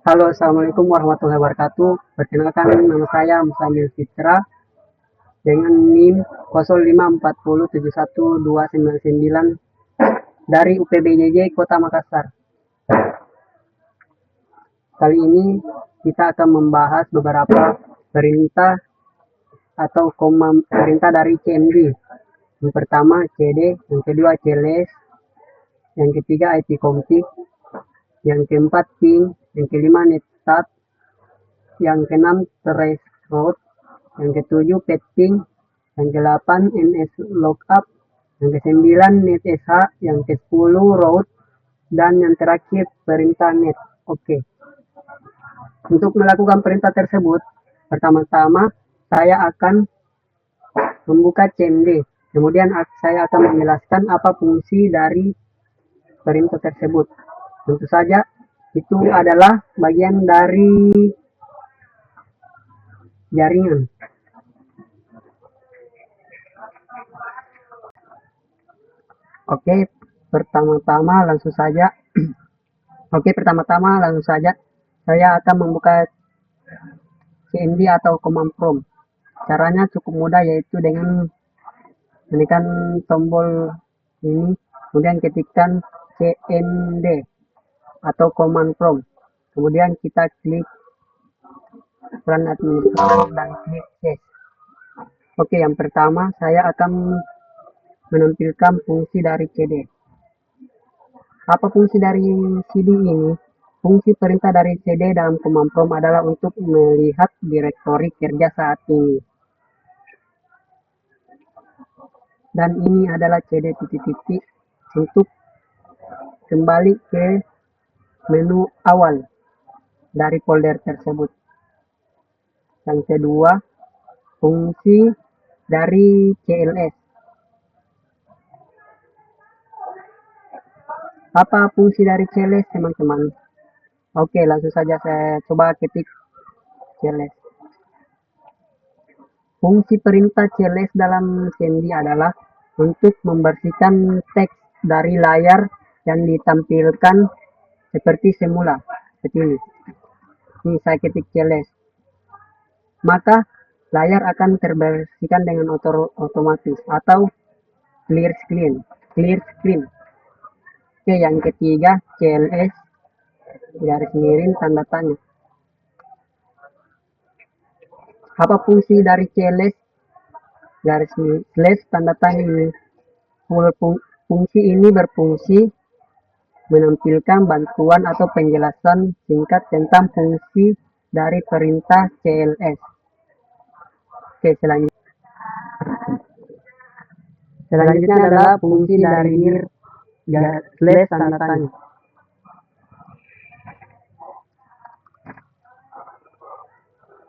Halo, Assalamualaikum warahmatullahi wabarakatuh. Perkenalkan, nama saya Musamil Fitra dengan NIM 054071299 dari UPBJJ Kota Makassar. Kali ini kita akan membahas beberapa perintah atau perintah dari CMD. Yang pertama CD, yang kedua CLS, yang ketiga IP config, yang keempat ping, yang kelima netstat, yang keenam threshold, yang ketujuh petting, yang ke-8 NS lookup, yang ke-9 netsh, yang ke-10 route, dan yang terakhir perintah net. Oke. Untuk melakukan perintah tersebut, pertama-tama saya akan membuka CMD. Kemudian saya akan menjelaskan apa fungsi dari perintah tersebut. Tentu saja itu adalah bagian dari jaringan. Oke, pertama-tama langsung saja. Saya akan membuka CMD atau command prompt. Caranya cukup mudah, yaitu dengan menekan tombol ini, kemudian ketikkan CMD atau command prompt. Kemudian kita klik run administrator dan klik yes. Oke, yang pertama saya akan menampilkan fungsi dari CD. Apa fungsi dari CD ini? Fungsi perintah dari CD dalam command prompt adalah untuk melihat direktori kerja saat ini. Dan ini adalah CD titik-titik untuk kembali ke menu awal dari folder tersebut. Yang kedua, fungsi dari CLS. Apa fungsi dari CLS, teman-teman? Oke, langsung saja saya coba ketik CLS. Fungsi perintah CLS dalam CMD adalah untuk membersihkan teks dari layar yang ditampilkan seperti semula. Seperti ini. Ini saya ketik CLS. Maka layar akan terbersihkan dengan otomatis atau clear screen. Oke, yang ketiga CLS garis miring tanda tanya. Apa fungsi dari CLS garis slash tanda tanya ini? Fungsi ini berfungsi menampilkan bantuan atau penjelasan singkat tentang fungsi dari perintah CLS. Oke, selanjutnya adalah fungsi dari dir slash tanda tanya.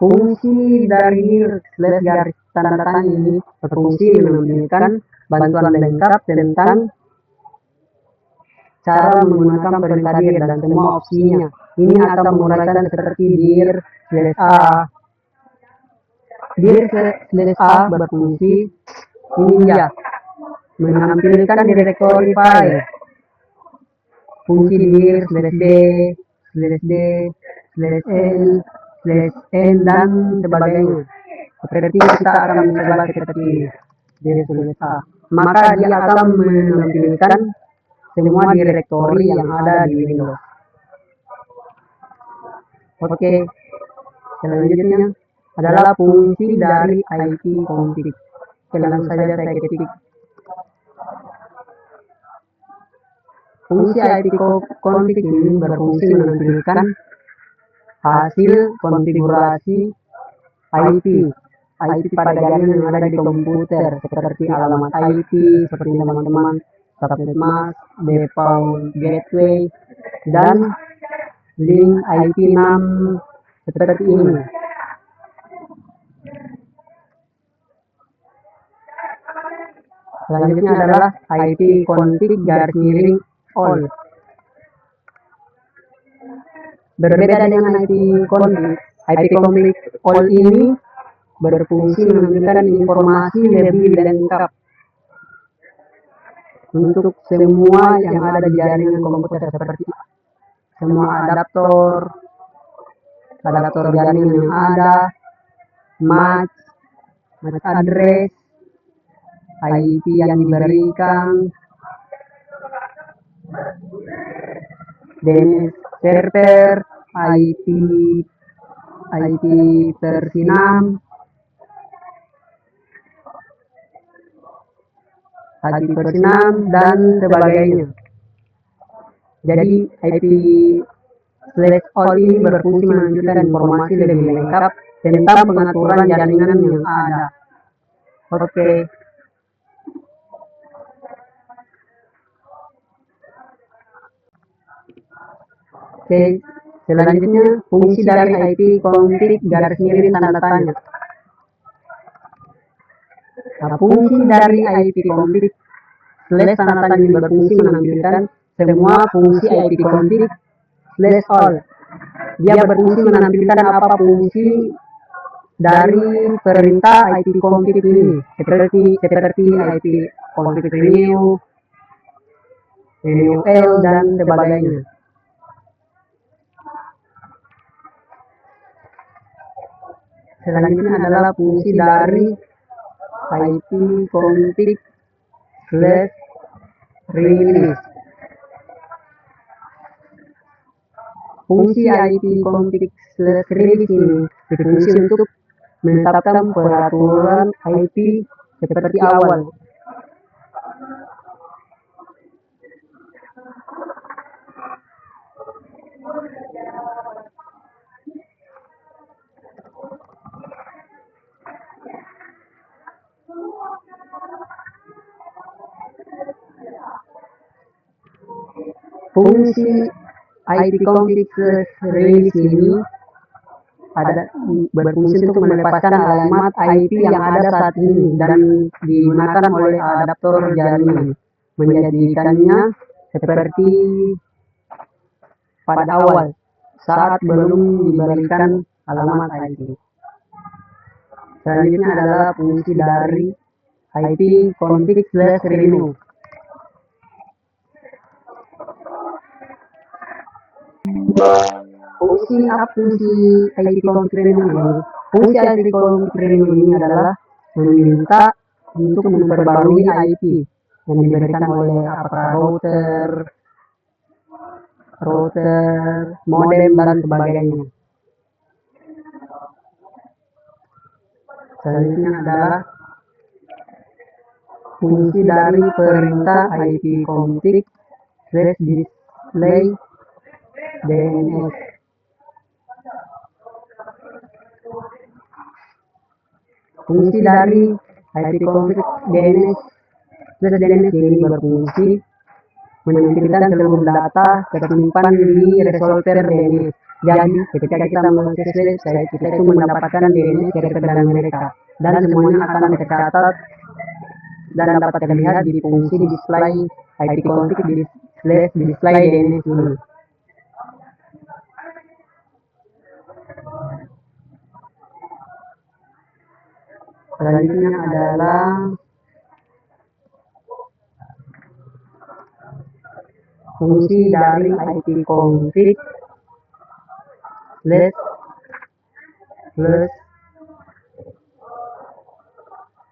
Fungsi dari dir slash garis tanda tanya ini berfungsi menampilkan bantuan lengkap tentang cara menggunakan perintah dir dan semua opsinya. Ini akan menguraikan seperti dir slash a. Dir slash a berfungsi ini dia, menampilkan direktori file. Fungsi dir slash d, slash d, slash l, slash n, dan sebagainya. Seperti kita akan mencoba seperti dir slash a. Maka dia akan menampilkan semua direktori yang ada di Windows. Oke, selanjutnya adalah fungsi dari IP config. Langsung saja saya ketik. Fungsi IP config ini berfungsi menampilkan hasil konfigurasi IP pada jaringan yang ada di komputer, seperti alamat IP, seperti teman-teman, subnet mask, default gateway, dan link IP 6 seperti ini. Selanjutnya adalah IP config garis miring all. Berbeda dengan IP config all ini berfungsi menampilkan informasi lebih lengkap untuk semua yang ada di jaringan komputer, seperti semua adaptor, adaptor jaringan yang ada, match address, IP yang diberikan, DNS server, IP versi 6, IP versi 6 dan sebagainya. Jadi IP/all ini berfungsi menunjukkan informasi lebih lengkap tentang pengaturan jaringan yang ada. Oke. Selanjutnya fungsi dari IP config garis miring tanda tanya. Nah, fungsi dari IP config / tanda tanya ini berfungsi menampilkan semua fungsi IP config / all. Dia berfungsi menampilkan apa fungsi dari perintah IP config ini, seperti IP config renew L dan sebagainya. Selanjutnya adalah fungsi dari IP config / release. Fungsi IP config / release ini berfungsi untuk menetapkan peraturan IP seperti awal. Fungsi IP config / release ini berfungsi untuk melepaskan alamat IP yang ada saat ini dan digunakan oleh adaptor jaringan, menjadikannya seperti pada awal saat belum diberikan alamat IP. Selanjutnya adalah fungsi dari IP config / renew. Fungsi IP config renew ini? Fungsi IP config renew ini adalah meminta untuk memperbarui IP yang diberikan oleh router, modem dan sebagainya. Selanjutnya adalah fungsi dari perintah IP config / display DNS. Fungsi dari IP config DNS ini berfungsi menampilkan seluruh data tersimpan di resolver DNS. Jadi ketika kita mengakses website, kita itu mendapatkan DNS server dan mereka, dan semuanya akan tercatat dan dapat terlihat di fungsi display IP config / display DNS ini. Selanjutnya adalah fungsi dari IP config /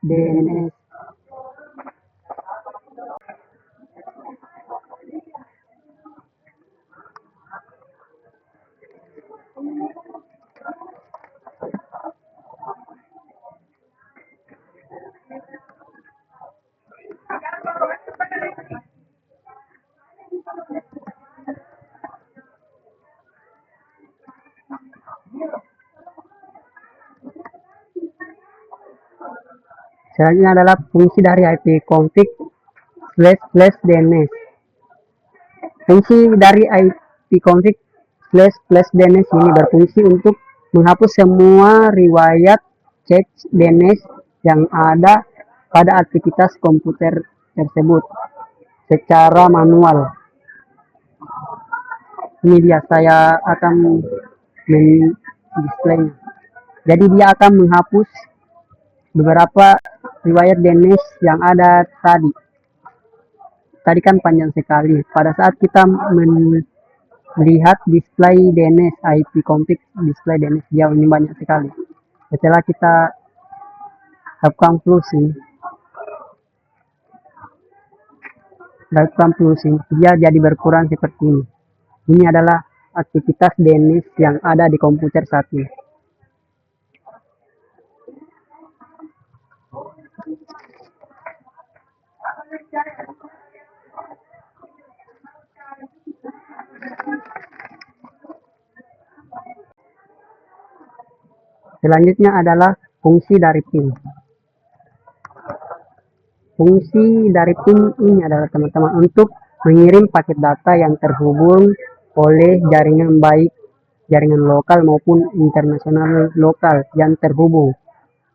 DNS. Selanjutnya adalah fungsi dari IP config / DNS. Fungsi dari IP config / DNS ini berfungsi untuk menghapus semua riwayat cache DNS yang ada pada aktivitas komputer tersebut secara manual. Ini dia, saya akan mendisplaynya. Jadi dia akan menghapus beberapa riwayat DNS yang ada tadi kan panjang sekali. Pada saat kita lihat display DNS IP config display DNS jauh ini banyak sekali. Setelah kita lakukan flushing, dia jadi berkurang seperti ini. Ini adalah aktivitas DNS yang ada di komputer saat ini. Selanjutnya adalah fungsi dari PIN. Fungsi dari PIN ini adalah teman-teman untuk mengirim paket data yang terhubung oleh jaringan baik jaringan lokal maupun internasional lokal yang terhubung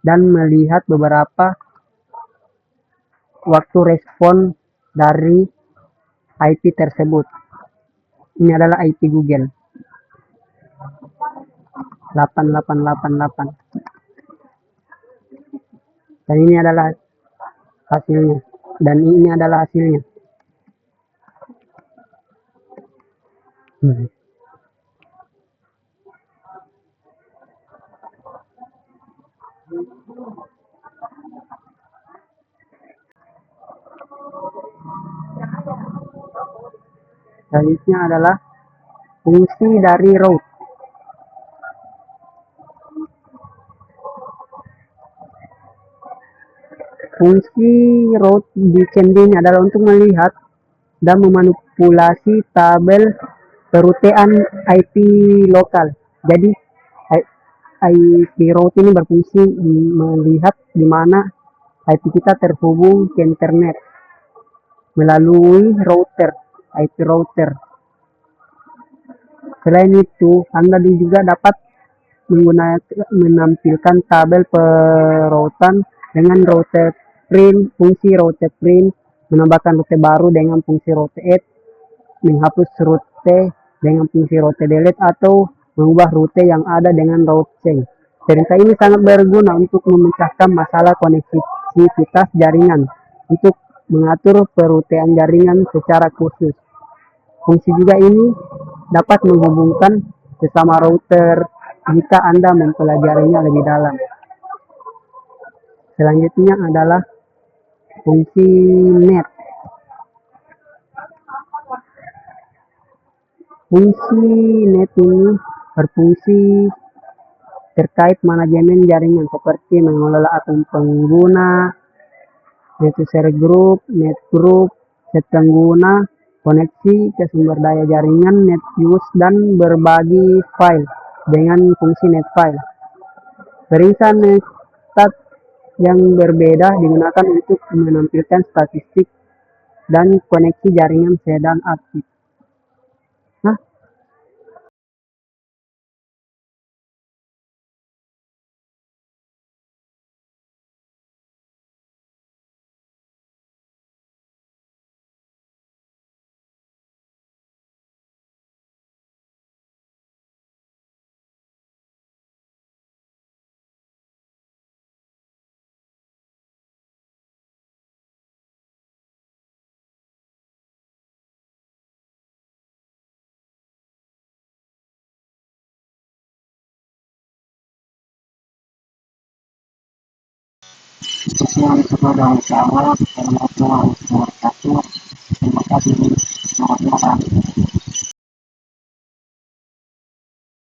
dan melihat beberapa waktu respon dari IP tersebut. Ini adalah IP Google 8888 dan ini adalah hasilnya dan ini adalah hasilnya. Selanjutnya adalah fungsi dari route. Fungsi route di CMD ini adalah untuk melihat dan memanipulasi tabel perutean IP lokal. Jadi IP route ini berfungsi melihat di mana IP kita terhubung ke internet melalui router, IP router. Selain itu, Anda juga dapat menampilkan tabel peroutan dengan route print, fungsi route print, menambahkan rute baru dengan fungsi route add, menghapus rute dengan fungsi route delete, atau mengubah rute yang ada dengan route change. Perintah ini sangat berguna untuk memecahkan masalah koneksivitas jaringan, untuk mengatur perutean jaringan secara khusus. Fungsi juga ini dapat menghubungkan sesama router jika Anda mempelajarinya lebih dalam. Selanjutnya adalah fungsi net. Fungsi net ini berfungsi terkait manajemen jaringan seperti mengelola akun pengguna, net user group, net group, set pengguna, koneksi ke sumber daya jaringan, net use, dan berbagi file dengan fungsi net file. Perintah stat yang berbeda digunakan untuk menampilkan statistik dan koneksi jaringan sedang aktif. Nah, sesuai kepada usaha, warahmatullahi wabarakatuh. Terima kasih. Selamat malam.